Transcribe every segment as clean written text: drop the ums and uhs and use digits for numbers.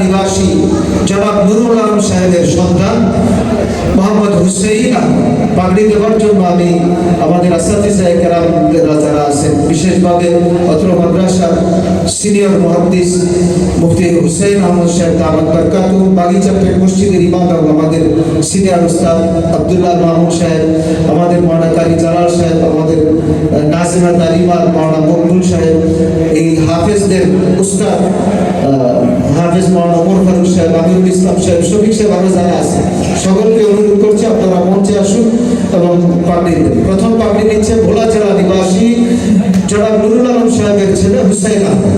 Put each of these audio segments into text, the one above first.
নিবাসী জনাব নুরুল আলম সাহেবের সন্তান মোহাম্মদ হুসেইন পাগড়ি দেওয়ার জন্য আমি আমাদের আসাতিজা কেরামরা যারা আছেন, বিশেষভাবে অত্র মাদ্রাসার সিনিয়র মুহাদ্দিস মুফতি হুসেইন আহমদ সাহেব দামাত বরকাতুহু, বাগিচাপেট মসজিদের ইমাম এবং আমাদের সিনিয়র উস্তাদ আব্দুল্লাহ মাহমুদ সাহেব, আমাদের মাওলানা কারি জালাল সাহেব, আমাদের নাজিমা তালিমা মাওলানা মকবুল সাহেব, এই হাফেজদের উস্তাদ হাফেজ মাওলানা ওমর ফারুক সাহেব, আমিরুল ইসলাম সাহেব, শফিক সাহেব, আরো যারা আছে সকলকে অনুরোধ করছি আপনারা মঞ্চে আসুন এবং পাগড়ি দেন। প্রথম পাগড়ি নিচ্ছে ভোলা জেলা নিবাসী জনাব নুরুল আলম সাহেবের ছেলে হুসাইন আহমদ।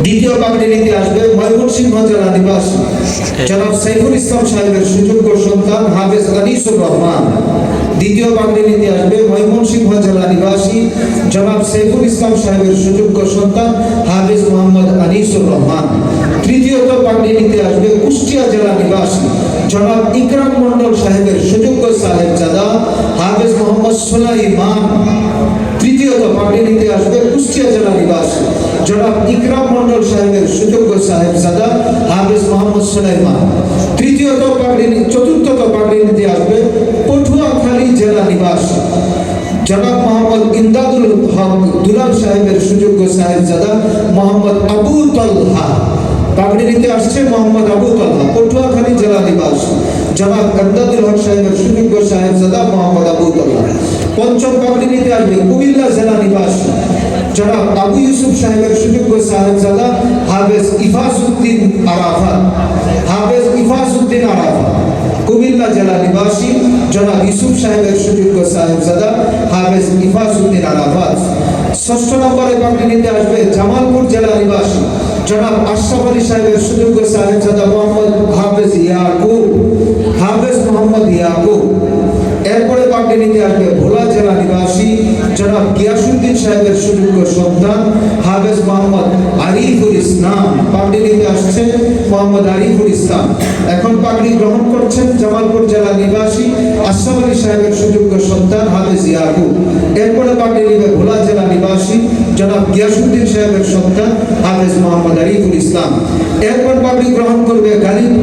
দ্বিতীয় পাগড়ি নিতে আসবে ময়মনসিংহ জেলা নিবাসী জনাব সাইফুল ইসলাম সাহেবের সুযোগ্য সন্তান হাফেজ আনিসুর রহমান। দ্বিতীয় পাগড়ি নিতে আসবে ময়মনসিংহ জেলা নিবাসী জনাব সাইফুল ইসলাম সাহেবের সুযোগ্য সন্তান হাফেজ মোহাম্মদ আনিসুর রহমান। তৃতীয়ত পাগড়ি নিতে আসবে কুষ্টিয়া জেলা নিবাসী জনাব ইকরাম মন্ডল সাহেবের সুযোগ্য সাহেবজাদা হাফেজ মোহাম্মদ সুলাইমান। তৃতীয়ত পাগড়ি নিতে আসবে কুষ্টিয়া জেলা নিবাসী জনাব ইকরাম মন্ডল সাহেবের সুযোগ্য সাহেবজাদা হাফেজ মোহাম্মদ সুলাইমান। চতুর্থত পাগড়ি নিতে আসবে পটুয়াখালী জেলা নিবাসী জনাব মোহাম্মদ ইমদাদুল হক দুলাল সাহেবের সুযোগ্য সাহেবজাদা মোহাম্মদ আবু তালহা। পাগড়ি নিতে আসছে মোহাম্মদ আবু তালহা, পটুয়াখালী জেলা নিবাসী জনাব ইমদাদুল হক সাহেবের সুযোগ্য সাহেবজাদা মোহাম্মদ আবু তালহা। পঞ্চম পাগড়ি নিতে আসবে কুমিল্লা জেলা নিবাসী জনাব আবু ইউসুফ সাহেবের সুযোগ্য সাহেবজাদা হাফেজ ইফাজউদ্দিন আরাফাত। হাফেজ ইফাজউদ্দিন আরাফাত কুমিল্লা জেলা নিবাসী জনাব ইউসুফ সাহেবের সুযোগ্য সাহেবজাদা হাফেজ ইফাজউদ্দিন আরাফাত। ষষ্ঠ নম্বরে পাগড়ি নিতে আসবে জামালপুর জেলা নিবাসী জনাব আশরাফ আলী সাহেবের সুযোগ্য সাহেবজাদা মোহাম্মদ হাফেজ ইয়াকুব। হাফেজ মোহাম্মদ ইয়াকুব। এরপরে পাগড়ি নিতে আসবে ভোলা জেলা নিবাসী জনাব গিয়াসউদ্দিন সাহেবের সুযোগ্য সন্তান হাফেজ মোহাম্মদ আরিফুল ইসলাম। পাগড়ি নিতে আসছে মোহাম্মদ আরিফুল ইসলাম। এখন পাগড়ি গ্রহণ করছেন জামালপুর জেলা নিবাসী আশরাফ আলী সাহেবের সুযোগ্য সন্তান হাফেজ ইয়াকুব। এরপরে পাগড়ি নিবে ভোলা জেলা নিবাসী জনাব গিয়াসউদ্দিন সাহেবের সন্তান হাফেজ মোহাম্মদ আরিফুল ইসলাম। এরপর পাগড়ি গ্রহণ করবে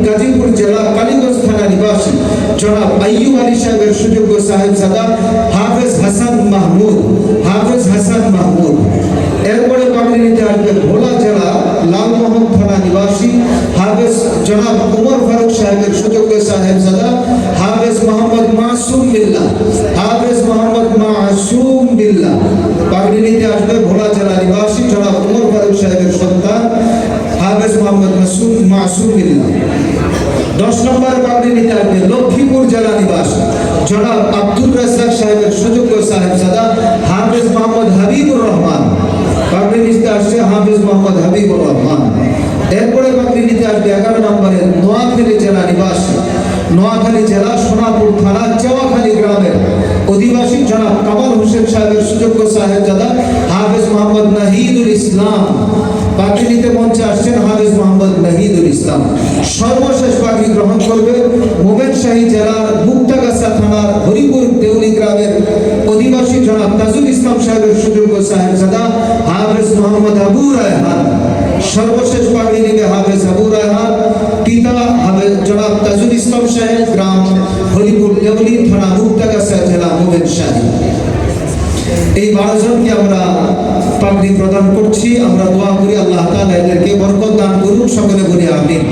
গাজীপুর জেলা কালীগঞ্জ থানা নিবাসী জনাব আইয়ুব আলী সাহেবের সুযোগ্য সাহেবজাদা হাফেজ হাসান মাহমুদ। হাফেজ হাসান মাহমুদ। এরপরে পাগড়ি নিতে আসবে ভোলা জেলা লালমোহন থানা নিবাসী হাফেজ জনাব ওমর ফারুক সাহেবের সুযোগ্য সাহেবজাদা হাফেজ মোহাম্মদ মাসুম বিল্লাহ। হাফেজ মোহাম্মদ মাসুম বিল্লাহ। পাগড়ি নিতে আসবে ভোলা জেলা নিবাসী জনাব ওমর ফারুক সাহেবের সন্তান হাফেজ মোহাম্মদ মাসুম বিল্লাহ। 10 নম্বরে পাগড়ি নিতে আসবে লক্ষ্মীপুর জেলা নিবাসী জনাব আব্দুর রাজ্জাক সাহেবের সুযোগ্য সাহেবজাদা হাফেজ মোহাম্মদ হাবিবুর রহমান। পাগড়ি নিতে আসছে হাফেজ মোহাম্মদ হাবিবুর রহমান। এরপরে পাগড়ি নিতে আসবে 11 নম্বরে নোয়াখালী জেলা নিবাসী নোয়াখালী জেলা সোনাপুর থানা চেওয়াখালী গ্রামের অধিবাসী জনাব কামাল হোসেন সাহেবের সুযোগ্য সাহেবজাদা হাফেজ মোহাম্মদ নাহিদুল ইসলাম। পাগড়ি নিতে মঞ্চে আসছেন হাফেজ মোহাম্মদ নাহিদুল ইসলাম। সর্বশেষ পাগড়ি গ্রহণ করবে মোমেনশাহী জেলার মুক্তাগাছা থানার হরিপুর দেউলি গ্রামের অধিবাসী জনাব তাজুল ইসলাম সাহেবের সুযোগ্য সাহেবজাদা হাফেজ মোহাম্মদ আবু রায়হান। সর্বশেষ পাগড়ি নিবে হাফেজ আবু রায়হান, পিতা হাফেজ জনাব তাজুল ইসলাম সাহেব, গ্রাম হরিপুর দেউলি, থানা মুক্তাগাছা, জেলা মোমেনশাহী। এই 12 জনকে আমরা পাগড়ি প্রদান করছি। আমরা দোয়া করি আল্লাহ তাআলা এদেরকে বরকত দান করুন, সকলে বলি আমিন।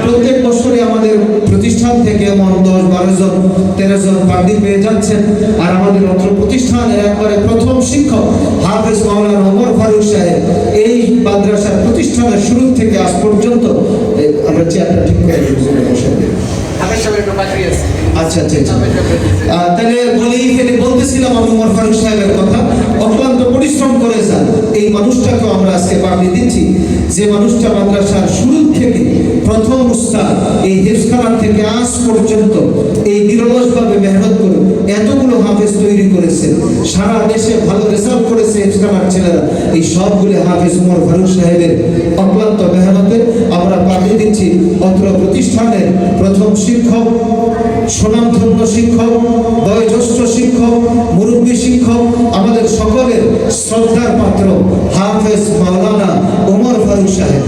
প্রত্যেক বছরে আমাদের প্রতিষ্ঠান থেকে এমন 10-12 জন 13 জন পাগড়ি পেয়ে যাচ্ছেন। আর আমাদের অত্র প্রতিষ্ঠানের একবারে প্রথম শিক্ষক হাফেজ মাওলানা ওমর ফারুক সাহেব এই মাদ্রাসার প্রতিষ্ঠানের শুরু থেকে আজ পর্যন্ত আমরা চেয়ারটা ঠিক করে বসাই দিই। আচ্ছা আচ্ছা আচ্ছা, তাহলে বলতেছিলাম আমি ওমর ফারুক সাহেবের কথা। অক্লান্ত পরিশ্রম করে যান এই মানুষটাকে আমরা আজকে পাগড়ি দিচ্ছি, যে মানুষটা মাদ্রাসার শুরু থেকে প্রথম উস্তাদ এই হেফজখানা থেকে আজ পর্যন্ত এই নিরলসভাবে মেহনত করে এতগুলো হাফেজ তৈরি করেছে, সারা দেশে ভালো রেজাল্ট করেছে হেফজখানার ছেলেরা। এই সবগুলো হাফেজ ওমর ফারুক সাহেবের অক্লান্ত মেহনতে আমরা পাগড়ি দিচ্ছি। অত্র প্রতিষ্ঠানের প্রথম শিক্ষক, সুনামধন্য শিক্ষক, বয়োজ্যেষ্ঠ শিক্ষক, মুরব্বী শিক্ষক, আমাদের সকলের শ্রদ্ধার পাত্র হাফেজ মাওলানা ওমর ফারুক সাহেব।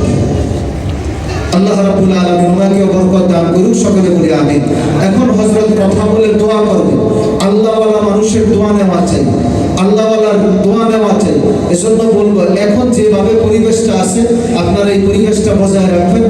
আল্লাহ রাব্বুল আলামিন ওনাকে বরকত দান করুক, সকলে বলি আমিন। এখন হযরত কথা বলে দোয়া করবে। আল্লাহওয়ালা মানুষের দোয়া নেওয়া চাই, আল্লাহওয়ালার দোয়া নেওয়া চাই। এজন্য বলবো এখন যেভাবে পরিবেশটা আছে আপনারা এই পরিবেশটা বজায় রাখবেন।